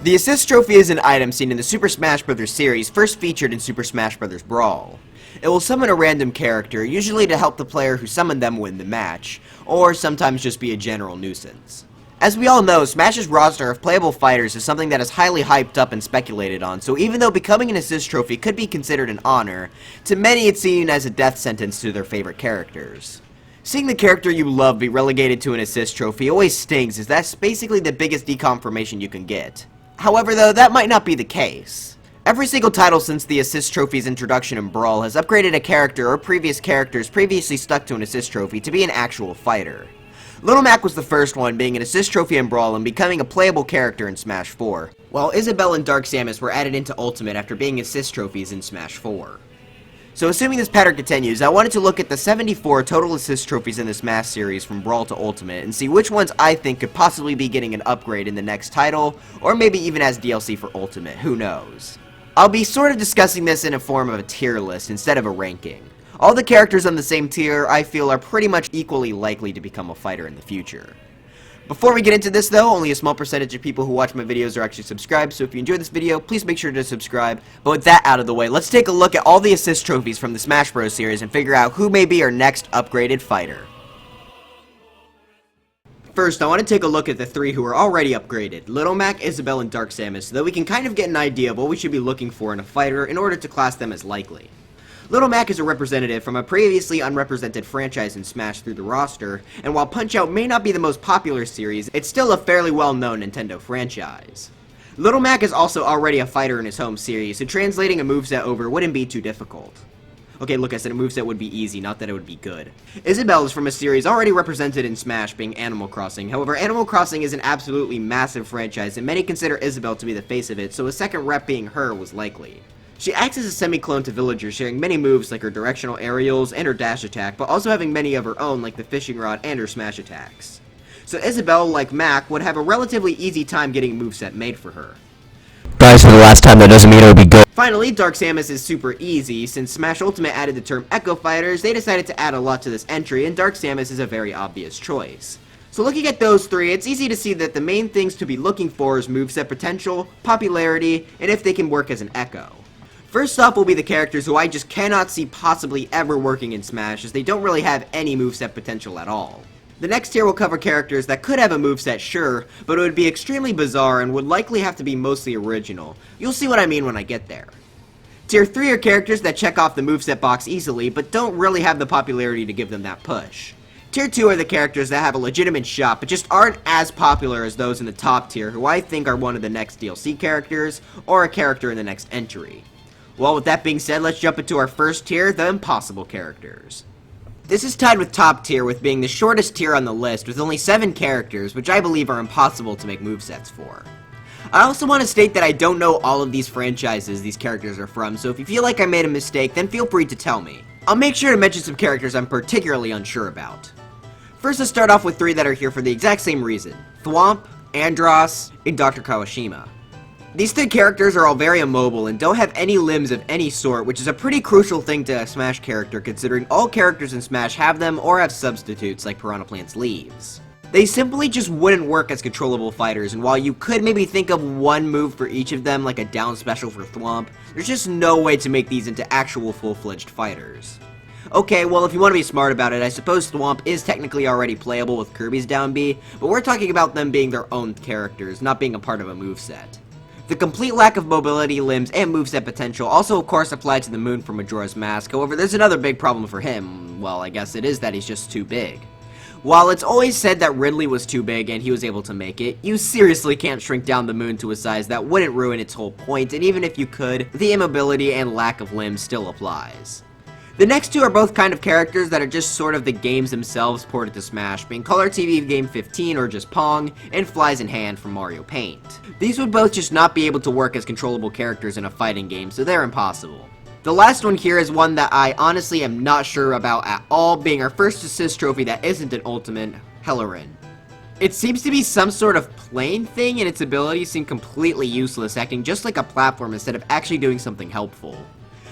The Assist Trophy is an item seen in the Super Smash Bros. Series, first featured in Super Smash Bros. Brawl. It will summon a random character, usually to help the player who summoned them win the match, or sometimes just be a general nuisance. As we all know, Smash's roster of playable fighters is something that is highly hyped up and speculated on, so even though becoming an Assist Trophy could be considered an honor, to many it's seen as a death sentence to their favorite characters. Seeing the character you love be relegated to an Assist Trophy always stings, as that's basically the biggest deconfirmation you can get. However though, that might not be the case. Every single title since the Assist Trophy's introduction in Brawl has upgraded a character or previous characters previously stuck to an Assist Trophy to be an actual fighter. Little Mac was the first one, being an Assist Trophy in Brawl and becoming a playable character in Smash 4, while Isabelle and Dark Samus were added into Ultimate after being Assist Trophies in Smash 4. So assuming this pattern continues, I wanted to look at the 74 total Assist Trophies in the Smash series from Brawl to Ultimate and see which ones I think could possibly be getting an upgrade in the next title, or maybe even as DLC for Ultimate, who knows. I'll be sort of discussing this in a form of a tier list instead of a ranking. All the characters on the same tier I feel are pretty much equally likely to become a fighter in the future. Before we get into this though, only a small percentage of people who watch my videos are actually subscribed, so if you enjoyed this video, please make sure to subscribe. But with that out of the way, let's take a look at all the Assist Trophies from the Smash Bros. Series and figure out who may be our next upgraded fighter. First, I want to take a look at the three who are already upgraded, Little Mac, Isabelle, and Dark Samus, so that we can kind of get an idea of what we should be looking for in a fighter in order to class them as likely. Little Mac is a representative from a previously unrepresented franchise in Smash through the roster, and while Punch-Out may not be the most popular series, it's still a fairly well-known Nintendo franchise. Little Mac is also already a fighter in his home series, so translating a moveset over wouldn't be too difficult. Okay, look, I said a moveset would be easy, not that it would be good. Isabelle is from a series already represented in Smash, being Animal Crossing. However, Animal Crossing is an absolutely massive franchise, and many consider Isabelle to be the face of it, so a second rep being her was likely. She acts as a semi-clone to villagers, sharing many moves like her directional aerials and her dash attack, but also having many of her own like the fishing rod and her smash attacks. So Isabelle, like Mac, would have a relatively easy time getting a moveset made for her. Guys, for the last time, that doesn't mean it'll be good. Finally, Dark Samus is super easy. Since Smash Ultimate added the term Echo Fighters, they decided to add a lot to this entry, and Dark Samus is a very obvious choice. So looking at those three, it's easy to see that the main things to be looking for is moveset potential, popularity, and if they can work as an Echo. First off will be the characters who I just cannot see possibly ever working in Smash, as they don't really have any moveset potential at all. The next tier will cover characters that could have a moveset, sure, but it would be extremely bizarre and would likely have to be mostly original. You'll see what I mean when I get there. Tier 3 are characters that check off the moveset box easily, but don't really have the popularity to give them that push. Tier 2 are the characters that have a legitimate shot, but just aren't as popular as those in the top tier, who I think are one of the next DLC characters, or a character in the next entry. Well, with that being said, let's jump into our first tier, the impossible characters. This is tied with top tier, with being the shortest tier on the list, with only 7 characters, which I believe are impossible to make movesets for. I also want to state that I don't know all of these franchises these characters are from, so if you feel like I made a mistake, then feel free to tell me. I'll make sure to mention some characters I'm particularly unsure about. First, let's start off with 3 that are here for the exact same reason: Thwomp, Andross, and Dr. Kawashima. These 3 characters are all very immobile and don't have any limbs of any sort, which is a pretty crucial thing to a Smash character, considering all characters in Smash have them or have substitutes like Piranha Plant's leaves. They simply just wouldn't work as controllable fighters, and while you could maybe think of one move for each of them, like a down special for Thwomp, there's just no way to make these into actual full-fledged fighters. Okay, well, if you want to be smart about it, I suppose Thwomp is technically already playable with Kirby's down B, but we're talking about them being their own characters, not being a part of a moveset. The complete lack of mobility, limbs, and moveset potential also of course apply to the Moon from Majora's Mask. However, there's another big problem for him. Well, I guess it is that he's just too big. While it's always said that Ridley was too big and he was able to make it, you seriously can't shrink down the Moon to a size that wouldn't ruin its whole point, and even if you could, the immobility and lack of limbs still applies. The next 2 are both kind of characters that are just sort of the games themselves ported to Smash, being Color TV Game 15 or just Pong, and Flies in Hand from Mario Paint. These would both just not be able to work as controllable characters in a fighting game, so they're impossible. The last one here is one that I honestly am not sure about at all, being our first Assist Trophy that isn't an Ultimate, Hellerin. It seems to be some sort of plane thing, and its abilities seem completely useless, acting just like a platform instead of actually doing something helpful.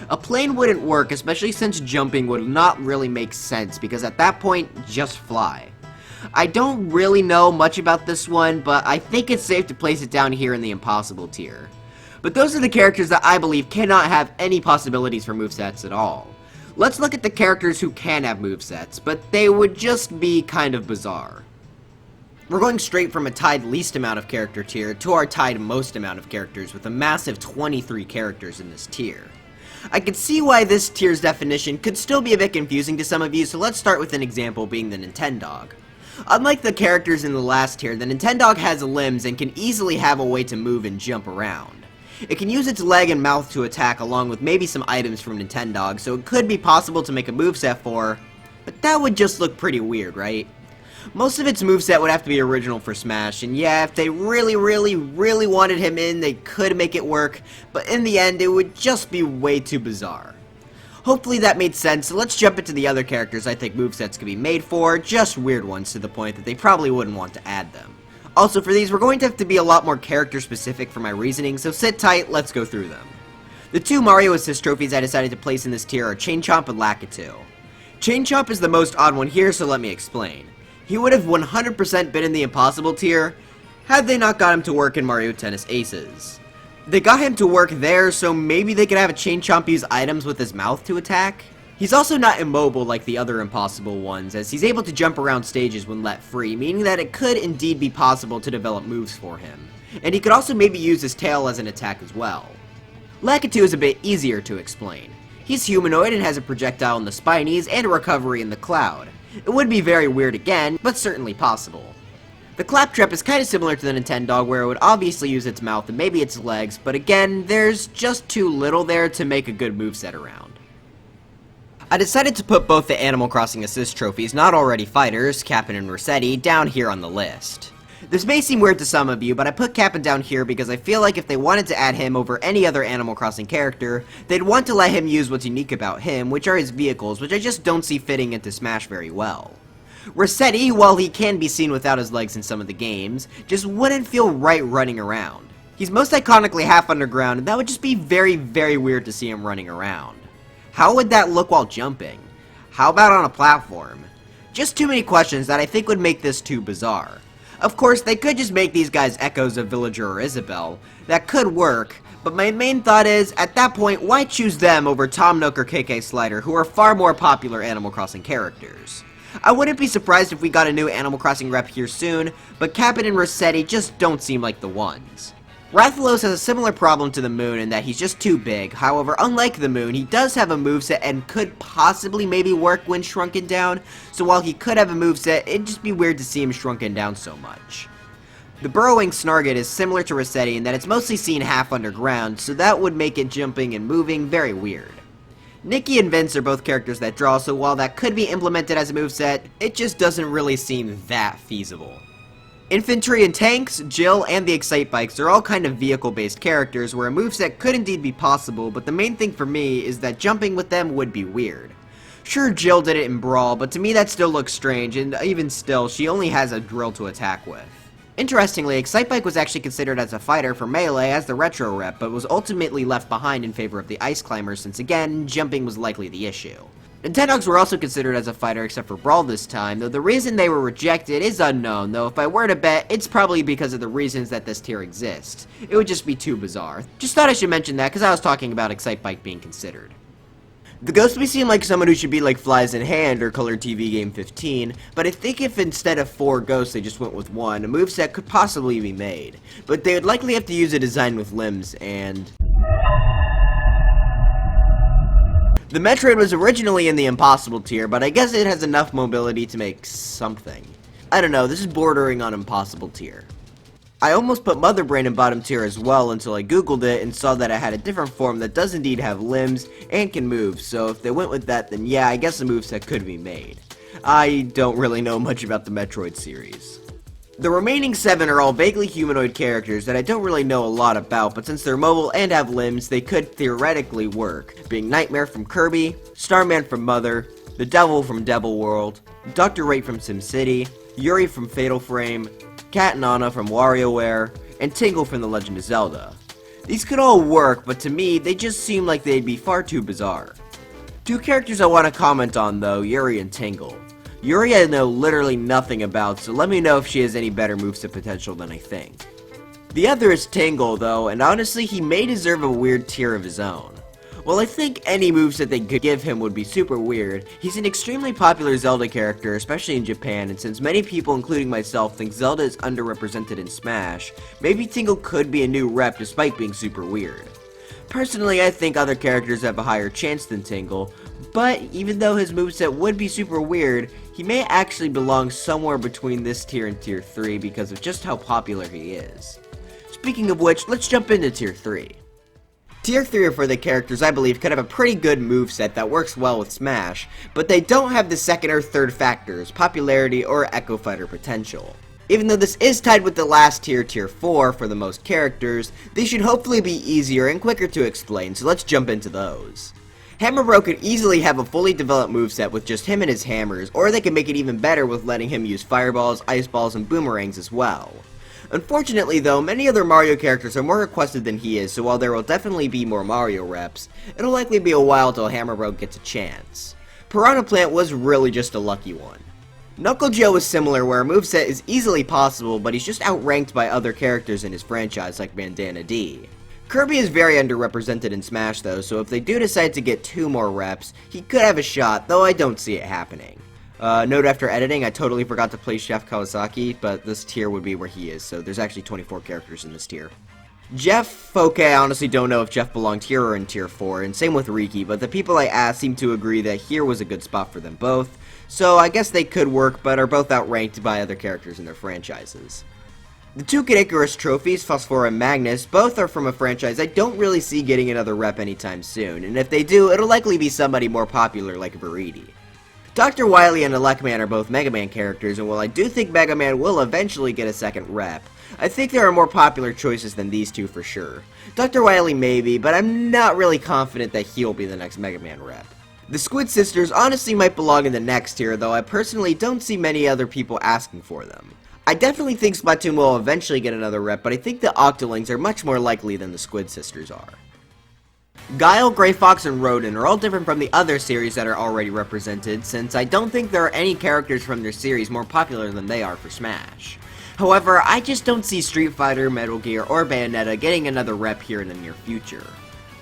A plane wouldn't work, especially since jumping would not really make sense, because at that point, just fly. I don't really know much about this one, but I think it's safe to place it down here in the impossible tier. But those are the characters that I believe cannot have any possibilities for movesets at all. Let's look at the characters who can have movesets, but they would just be kind of bizarre. We're going straight from a tied least amount of character tier to our tied most amount of characters with a massive 23 characters in this tier. I can see why this tier's definition could still be a bit confusing to some of you, so let's start with an example being the Nintendog. Unlike the characters in the last tier, the Nintendog has limbs and can easily have a way to move and jump around. It can use its leg and mouth to attack along with maybe some items from Nintendog, so it could be possible to make a moveset for, but that would just look pretty weird, right? Most of its moveset would have to be original for Smash, and yeah, if they really wanted him in, they could make it work, but in the end, it would just be way too bizarre. Hopefully that made sense, so let's jump into the other characters I think movesets could be made for, just weird ones to the point that they probably wouldn't want to add them. Also for these, we're going to have to be a lot more character specific for my reasoning, so sit tight, let's go through them. The two Mario Assist trophies I decided to place in this tier are Chain Chomp and Lakitu. Chain Chomp is the most odd one here, so let me explain. He would have 100% been in the impossible tier, had they not got him to work in Mario Tennis Aces. They got him to work there, so maybe they could have a Chain Chomp use items with his mouth to attack? He's also not immobile like the other impossible ones, as he's able to jump around stages when let free, meaning that it could indeed be possible to develop moves for him. And he could also maybe use his tail as an attack as well. Lakitu is a bit easier to explain. He's humanoid and has a projectile in the spinies and a recovery in the cloud. It would be very weird again, but certainly possible. The Claptrap is kind of similar to the Nintendog, where it would obviously use its mouth and maybe its legs, but again, there's just too little there to make a good moveset around. I decided to put both the Animal Crossing Assist trophies, not already fighters, Cap'n and Rossetti, down here on the list. This may seem weird to some of you, but I put Cap'n down here because I feel like if they wanted to add him over any other Animal Crossing character, they'd want to let him use what's unique about him, which are his vehicles, which I just don't see fitting into Smash very well. Rossetti, while he can be seen without his legs in some of the games, just wouldn't feel right running around. He's most iconically half underground, and that would just be very weird to see him running around. How would that look while jumping? How about on a platform? Just too many questions that I think would make this too bizarre. Of course, they could just make these guys echoes of Villager or Isabelle. That could work, but my main thought is, at that point, why choose them over Tom Nook or KK Slider, who are far more popular Animal Crossing characters? I wouldn't be surprised if we got a new Animal Crossing rep here soon, but Cap'n and Rossetti just don't seem like the ones. Rathalos has a similar problem to the Moon in that he's just too big. However, unlike the Moon, he does have a moveset and could possibly maybe work when shrunken down, so while he could have a moveset, it'd just be weird to see him shrunken down so much. The Burrowing Snarget is similar to Rossetti in that it's mostly seen half underground, so that would make it jumping and moving very weird. Nikki and Vince are both characters that draw, so while that could be implemented as a moveset, it just doesn't really seem that feasible. Infantry and Tanks, Jill, and the Excite Bikes are all kind of vehicle-based characters where a moveset could indeed be possible, but the main thing for me is that jumping with them would be weird. Sure, Jill did it in Brawl, but to me that still looks strange, and even still, she only has a drill to attack with. Interestingly, Excite Bike was actually considered as a fighter for Melee as the retro rep, but was ultimately left behind in favor of the Ice Climber since again, jumping was likely the issue. Nintendogs were also considered as a fighter except for Brawl this time, though the reason they were rejected is unknown, though if I were to bet, it's probably because of the reasons that this tier exists. It would just be too bizarre. Just thought I should mention that because I was talking about Excite Bike being considered. The Ghost may seem like someone who should be like Flies in Hand or Color TV Game 15, but I think if instead of 4 ghosts they just went with 1, a moveset could possibly be made. But they would likely have to use a design with limbs, and the Metroid was originally in the impossible tier, but I guess it has enough mobility to make something. I don't know, this is bordering on impossible tier. I almost put Mother Brain in bottom tier as well until I googled it and saw that it had a different form that does indeed have limbs and can move, so if they went with that then yeah, I guess a moveset could be made. I don't really know much about the Metroid series. The remaining 7 are all vaguely humanoid characters that I don't really know a lot about, but since they're mobile and have limbs, they could theoretically work, being Nightmare from Kirby, Starman from Mother, the Devil from Devil World, Dr. Rate from SimCity, Yuri from Fatal Frame, Cat and Anna from WarioWare, and Tingle from The Legend of Zelda. These could all work, but to me, they just seem like they'd be far too bizarre. 2 characters I want to comment on though, Yuri and Tingle. Yuri I know literally nothing about, so let me know if she has any better moveset potential than I think. The other is Tingle though, and honestly he may deserve a weird tier of his own. While I think any moveset they could give him would be super weird, he's an extremely popular Zelda character, especially in Japan, and since many people, including myself, think Zelda is underrepresented in Smash, maybe Tingle could be a new rep despite being super weird. Personally, I think other characters have a higher chance than Tingle, but even though his moveset would be super weird, he may actually belong somewhere between this tier and tier 3 because of just how popular he is. Speaking of which, let's jump into tier 3. Tier 3 are for the characters I believe could have a pretty good moveset that works well with Smash, but they don't have the second or third factors, popularity or Echo Fighter potential. Even though this is tied with the last tier, tier 4, for the most characters, these should hopefully be easier and quicker to explain, so let's jump into those. Hammer Bro could easily have a fully developed moveset with just him and his hammers, or they could make it even better with letting him use fireballs, ice balls, and boomerangs as well. Unfortunately though, many other Mario characters are more requested than he is, so while there will definitely be more Mario reps, it'll likely be a while till Hammer Bro gets a chance. Piranha Plant was really just a lucky one. Knuckle Joe is similar where a moveset is easily possible, but he's just outranked by other characters in his franchise like Bandana D. Kirby is very underrepresented in Smash though, so if they do decide to get 2 more reps, he could have a shot, though I don't see it happening. Note after editing, I totally forgot to place Chef Kawasaki, but this tier would be where he is, so there's actually 24 characters in this tier. Jeff, okay, I honestly don't know if Jeff belonged here or in tier 4, and same with Riki, but the people I asked seem to agree that here was a good spot for them both, so I guess they could work, but are both outranked by other characters in their franchises. The 2 Kid Icarus trophies, Phosphora and Magnus, both are from a franchise I don't really see getting another rep anytime soon, and if they do, it'll likely be somebody more popular like Viridi. Dr. Wily and Elecman are both Mega Man characters, and while I do think Mega Man will eventually get a second rep, I think there are more popular choices than these two for sure. Dr. Wily maybe, but I'm not really confident that he'll be the next Mega Man rep. The Squid Sisters honestly might belong in the next tier, though I personally don't see many other people asking for them. I definitely think Splatoon will eventually get another rep, but I think the Octolings are much more likely than the Squid Sisters are. Guile, Grey Fox, and Rodin are all different from the other series that are already represented, since I don't think there are any characters from their series more popular than they are for Smash. However, I just don't see Street Fighter, Metal Gear, or Bayonetta getting another rep here in the near future.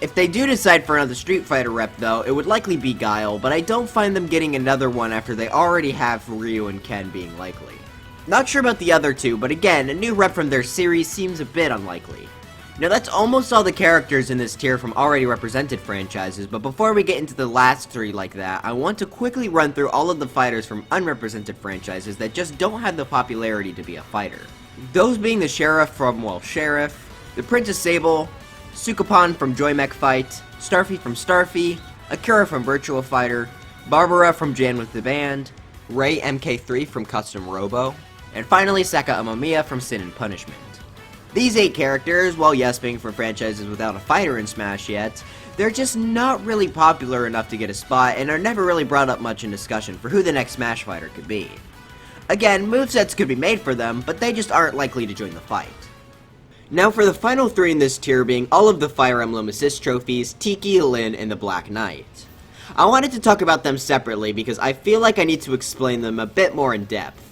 If they do decide for another Street Fighter rep though, it would likely be Guile, but I don't find them getting another one after they already have Ryu and Ken being likely. Not sure about the other two, but again, a new rep from their series seems a bit unlikely. Now that's almost all the characters in this tier from already represented franchises, but before we get into the last 3 like that, I want to quickly run through all of the fighters from unrepresented franchises that just don't have the popularity to be a fighter. Those being the Sheriff from, well, Sheriff, the Princess Sable, Sukapan from Joy Mech Fight, Starfy from Starfy, Akira from Virtua Fighter, Barbara from Jan with the Band, Ray MK3 from Custom Robo, and finally Seka Amamiya from Sin and Punishment. These 8 characters, while yes being from franchises without a fighter in Smash yet, they're just not really popular enough to get a spot and are never really brought up much in discussion for who the next Smash fighter could be. Again, movesets could be made for them, but they just aren't likely to join the fight. Now for the final 3 in this tier being all of the Fire Emblem Assist trophies, Tiki, Lyn, and the Black Knight. I wanted to talk about them separately because I feel like I need to explain them a bit more in depth.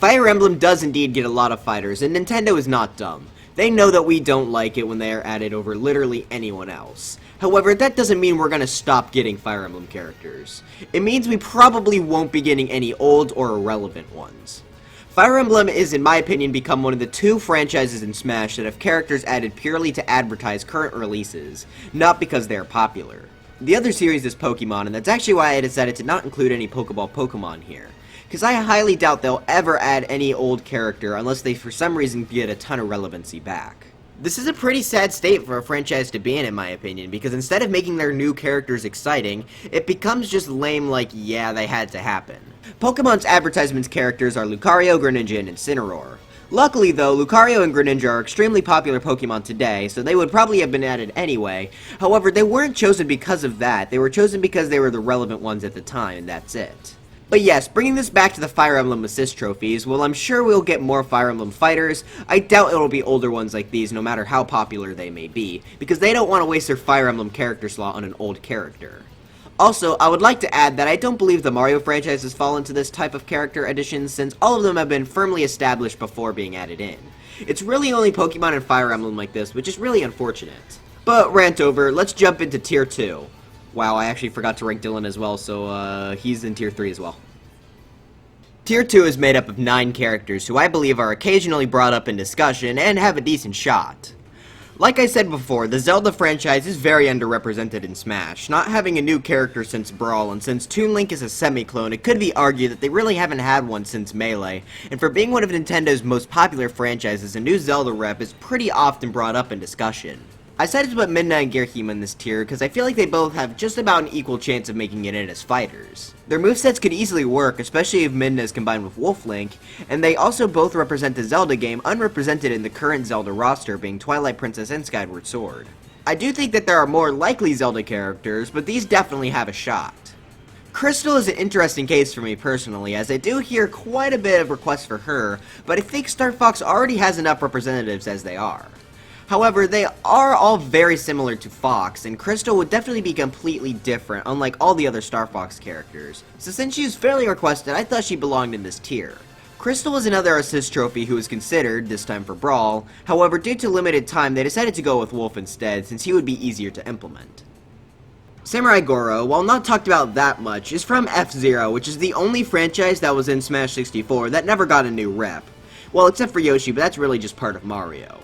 Fire Emblem does indeed get a lot of fighters, and Nintendo is not dumb. They know that we don't like it when they are added over literally anyone else. However, that doesn't mean we're gonna stop getting Fire Emblem characters. It means we probably won't be getting any old or irrelevant ones. Fire Emblem is, in my opinion, become one of the 2 franchises in Smash that have characters added purely to advertise current releases, not because they are popular. The other series is Pokemon, and that's actually why I decided to not include any Pokeball Pokemon here. Because I highly doubt they'll ever add any old character unless they for some reason get a ton of relevancy back. This is a pretty sad state for a franchise to be in my opinion, because instead of making their new characters exciting, it becomes just lame like, yeah, they had to happen. Pokemon's advertisements characters are Lucario, Greninja, and Incineroar. Luckily though, Lucario and Greninja are extremely popular Pokemon today, so they would probably have been added anyway. However, they weren't chosen because of that, they were chosen because they were the relevant ones at the time, and that's it. But yes, bringing this back to the Fire Emblem Assist trophies, while I'm sure we'll get more Fire Emblem fighters, I doubt it'll be older ones like these no matter how popular they may be, because they don't want to waste their Fire Emblem character slot on an old character. Also, I would like to add that I don't believe the Mario franchise has fallen into this type of character additions since all of them have been firmly established before being added in. It's really only Pokemon and Fire Emblem like this, which is really unfortunate. But rant over, let's jump into Tier 2. Wow, I actually forgot to rank Dylan as well, so he's in Tier 3 as well. Tier 2 is made up of 9 characters who I believe are occasionally brought up in discussion and have a decent shot. Like I said before, the Zelda franchise is very underrepresented in Smash, not having a new character since Brawl, and since Toon Link is a semi-clone, it could be argued that they really haven't had one since Melee, and for being one of Nintendo's most popular franchises, a new Zelda rep is pretty often brought up in discussion. I decided to put Midna and Girahim in this tier because I feel like they both have just about an equal chance of making it in as fighters. Their movesets could easily work, especially if Midna is combined with Wolf Link, and they also both represent the Zelda game unrepresented in the current Zelda roster, being Twilight Princess and Skyward Sword. I do think that there are more likely Zelda characters, but these definitely have a shot. Crystal is an interesting case for me personally, as I do hear quite a bit of requests for her, but I think Star Fox already has enough representatives as they are. However, they are all very similar to Fox, and Crystal would definitely be completely different, unlike all the other Star Fox characters. So since she was fairly requested, I thought she belonged in this tier. Crystal was another assist trophy who was considered, this time for Brawl, however due to limited time they decided to go with Wolf instead, since he would be easier to implement. Samurai Goro, while not talked about that much, is from F-Zero, which is the only franchise that was in Smash 64 that never got a new rep. Well, except for Yoshi, but that's really just part of Mario.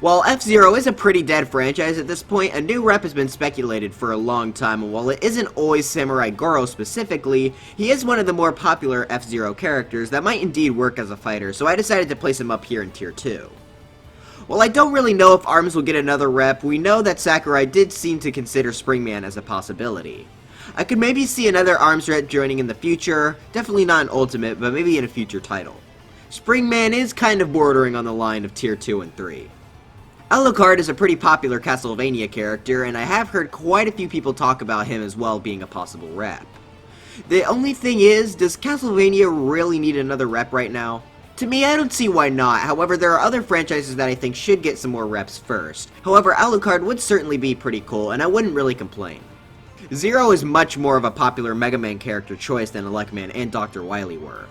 While F-Zero is a pretty dead franchise at this point, a new rep has been speculated for a long time, and while it isn't always Samurai Goro specifically, he is one of the more popular F-Zero characters that might indeed work as a fighter, so I decided to place him up here in Tier 2. While I don't really know if ARMS will get another rep, we know that Sakurai did seem to consider Springman as a possibility. I could maybe see another ARMS rep joining in the future, definitely not an Ultimate, but maybe in a future title. Springman is kind of bordering on the line of Tier 2 and 3. Alucard is a pretty popular Castlevania character, and I have heard quite a few people talk about him as well being a possible rep. The only thing is, does Castlevania really need another rep right now? To me, I don't see why not, however there are other franchises that I think should get some more reps first. However, Alucard would certainly be pretty cool, and I wouldn't really complain. Zero is much more of a popular Mega Man character choice than Electman and Dr. Wily were.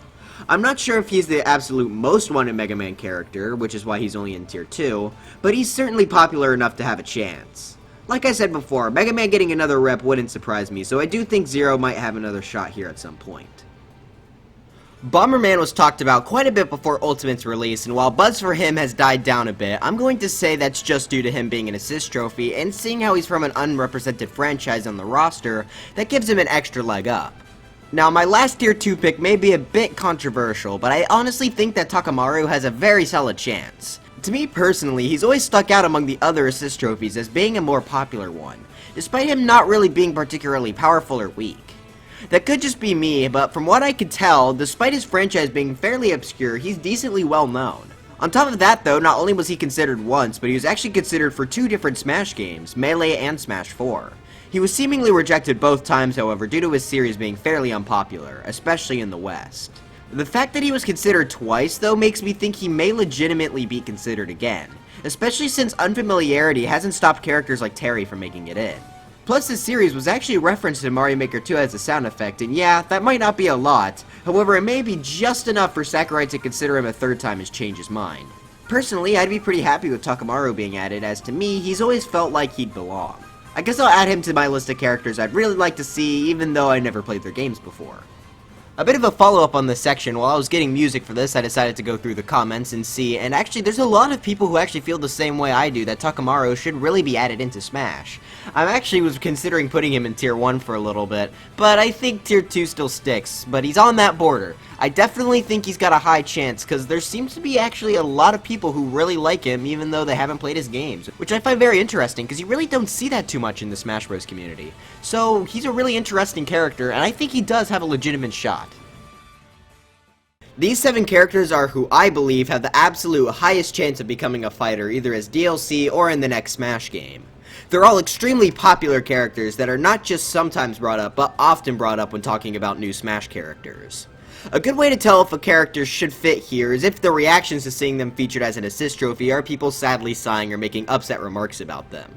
I'm not sure if he's the absolute most wanted Mega Man character, which is why he's only in Tier 2, but he's certainly popular enough to have a chance. Like I said before, Mega Man getting another rep wouldn't surprise me, so I do think Zero might have another shot here at some point. Bomberman was talked about quite a bit before Ultimate's release, and while buzz for him has died down a bit, I'm going to say that's just due to him being an assist trophy, and seeing how he's from an unrepresented franchise on the roster, that gives him an extra leg up. Now, my last Tier 2 pick may be a bit controversial, but I honestly think that Takamaru has a very solid chance. To me personally, he's always stuck out among the other assist trophies as being a more popular one, despite him not really being particularly powerful or weak. That could just be me, but from what I could tell, despite his franchise being fairly obscure, he's decently well known. On top of that though, not only was he considered once, but he was actually considered for 2 different Smash games, Melee and Smash 4. He was seemingly rejected both times, however, due to his series being fairly unpopular, especially in the West. The fact that he was considered twice, though, makes me think he may legitimately be considered again, especially since unfamiliarity hasn't stopped characters like Terry from making it in. Plus, this series was actually referenced in Mario Maker 2 as a sound effect, and yeah, that might not be a lot, however, it may be just enough for Sakurai to consider him a third time and change his mind. Personally, I'd be pretty happy with Takamaru being added, as to me, he's always felt like he'd belong. I guess I'll add him to my list of characters I'd really like to see, even though I never played their games before. A bit of a follow-up on this section, while I was getting music for this, I decided to go through the comments and see, and actually there's a lot of people who actually feel the same way I do, that Takamaru should really be added into Smash. I actually was considering putting him in Tier 1 for a little bit, but I think Tier 2 still sticks, but he's on that border. I definitely think he's got a high chance, because there seems to be actually a lot of people who really like him, even though they haven't played his games, which I find very interesting, because you really don't see that too much in the Smash Bros. Community. So, he's a really interesting character, and I think he does have a legitimate shot. These 7 characters are who I believe have the absolute highest chance of becoming a fighter, either as DLC or in the next Smash game. They're all extremely popular characters that are not just sometimes brought up, but often brought up when talking about new Smash characters. A good way to tell if a character should fit here is if the reactions to seeing them featured as an assist trophy are people sadly sighing or making upset remarks about them.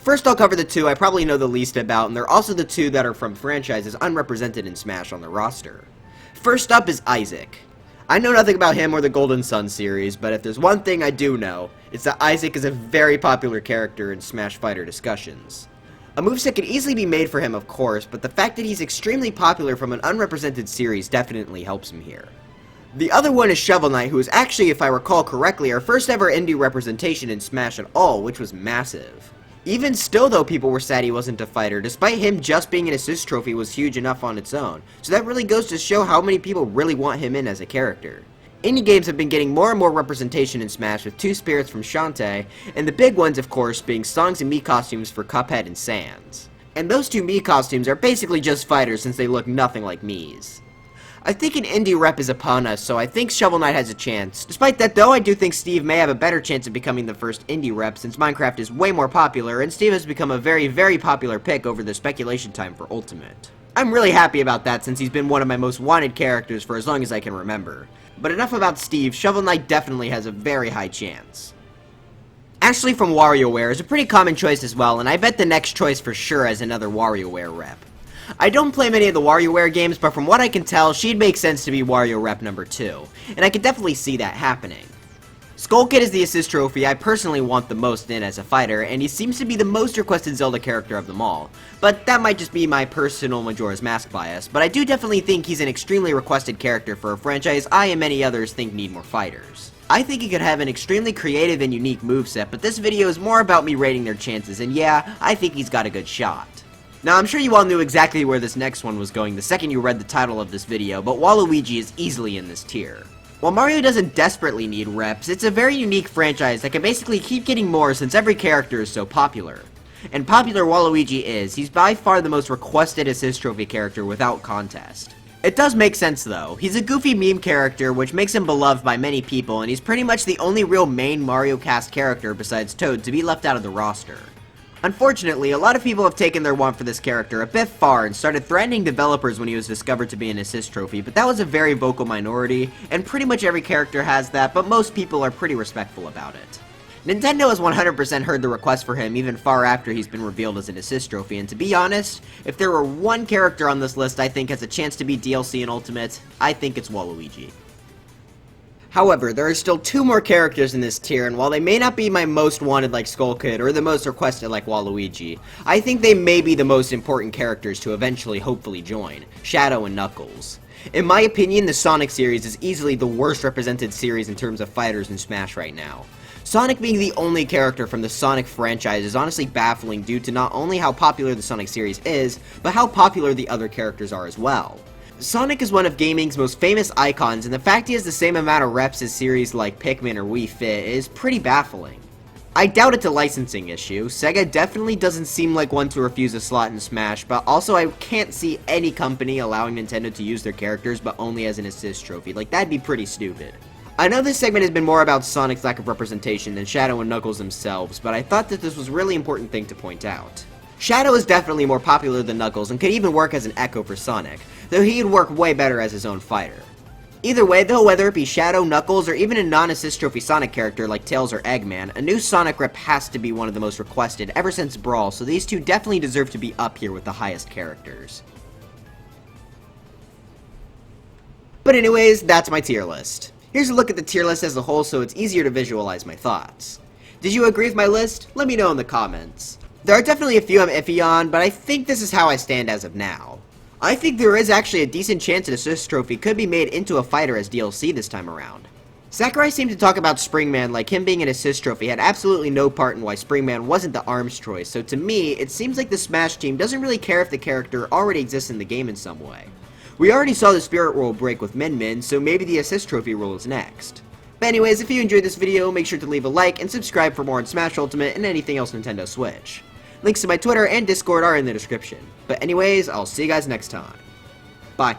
First, I'll cover the two I probably know the least about, and they're also the two that are from franchises unrepresented in Smash on the roster. First up is Isaac. I know nothing about him or the Golden Sun series, but if there's one thing I do know, it's that Isaac is a very popular character in Smash Fighter discussions. A moveset could easily be made for him, of course, but the fact that he's extremely popular from an unrepresented series definitely helps him here. The other one is Shovel Knight, who is actually, if I recall correctly, our first ever indie representation in Smash at all, which was massive. Even still though, people were sad he wasn't a fighter, despite him just being an assist trophy was huge enough on its own, so that really goes to show how many people really want him in as a character. Indie games have been getting more and more representation in Smash with two spirits from Shantae, and the big ones of course being songs and Mii costumes for Cuphead and Sans. And those two Mii costumes are basically just fighters since they look nothing like Mii's. I think an indie rep is upon us, so I think Shovel Knight has a chance. Despite that though, I do think Steve may have a better chance of becoming the first indie rep since Minecraft is way more popular, and Steve has become a very, very popular pick over the speculation time for Ultimate. I'm really happy about that since he's been one of my most wanted characters for as long as I can remember. But enough about Steve, Shovel Knight definitely has a very high chance. Ashley from WarioWare is a pretty common choice as well, and I bet the next choice for sure as another WarioWare rep. I don't play many of the WarioWare games, but from what I can tell, she'd make sense to be Wario Rep number 2, and I could definitely see that happening. Skull Kid is the assist trophy I personally want the most in as a fighter, and he seems to be the most requested Zelda character of them all, but that might just be my personal Majora's Mask bias, but I do definitely think he's an extremely requested character for a franchise I and many others think need more fighters. I think he could have an extremely creative and unique moveset, but this video is more about me rating their chances, and yeah, I think he's got a good shot. Now, I'm sure you all knew exactly where this next one was going the second you read the title of this video, but Waluigi is easily in this tier. While Mario doesn't desperately need reps, it's a very unique franchise that can basically keep getting more since every character is so popular. And popular Waluigi is, he's by far the most requested assist trophy character without contest. It does make sense though, he's a goofy meme character which makes him beloved by many people, and he's pretty much the only real main Mario cast character besides Toad to be left out of the roster. Unfortunately, a lot of people have taken their want for this character a bit far and started threatening developers when he was discovered to be an assist trophy, but that was a very vocal minority, and pretty much every character has that, but most people are pretty respectful about it. Nintendo has 100% heard the request for him even far after he's been revealed as an assist trophy, and to be honest, if there were one character on this list I think has a chance to be DLC in Ultimate, I think it's Waluigi. However, there are still two more characters in this tier, and while they may not be my most wanted like Skull Kid or the most requested like Waluigi, I think they may be the most important characters to eventually hopefully join, Shadow and Knuckles. In my opinion, the Sonic series is easily the worst represented series in terms of fighters in Smash right now. Sonic being the only character from the Sonic franchise is honestly baffling due to not only how popular the Sonic series is, but how popular the other characters are as well. Sonic is one of gaming's most famous icons, and the fact he has the same amount of reps as series like Pikmin or Wii Fit is pretty baffling. I doubt it's a licensing issue. Sega definitely doesn't seem like one to refuse a slot in Smash, but also I can't see any company allowing Nintendo to use their characters but only as an assist trophy. Like, that'd be pretty stupid. I know this segment has been more about Sonic's lack of representation than Shadow and Knuckles themselves, but I thought that this was a really important thing to point out. Shadow is definitely more popular than Knuckles and could even work as an echo for Sonic, though he'd work way better as his own fighter. Either way though, whether it be Shadow, Knuckles, or even a non-assist trophy Sonic character like Tails or Eggman, a new Sonic rep has to be one of the most requested ever since Brawl, so these two definitely deserve to be up here with the highest characters. But anyways, that's my tier list. Here's a look at the tier list as a whole so it's easier to visualize my thoughts. Did you agree with my list? Let me know in the comments. There are definitely a few I'm iffy on, but I think this is how I stand as of now. I think there is actually a decent chance an assist trophy could be made into a fighter as DLC this time around. Sakurai seemed to talk about Springman like him being an assist trophy had absolutely no part in why Springman wasn't the ARMS choice, so to me, it seems like the Smash team doesn't really care if the character already exists in the game in some way. We already saw the spirit rule break with Min Min, so maybe the assist trophy rule is next. But anyways, if you enjoyed this video, make sure to leave a like and subscribe for more on Smash Ultimate and anything else Nintendo Switch. Links to my Twitter and Discord are in the description. But anyways, I'll see you guys next time. Bye.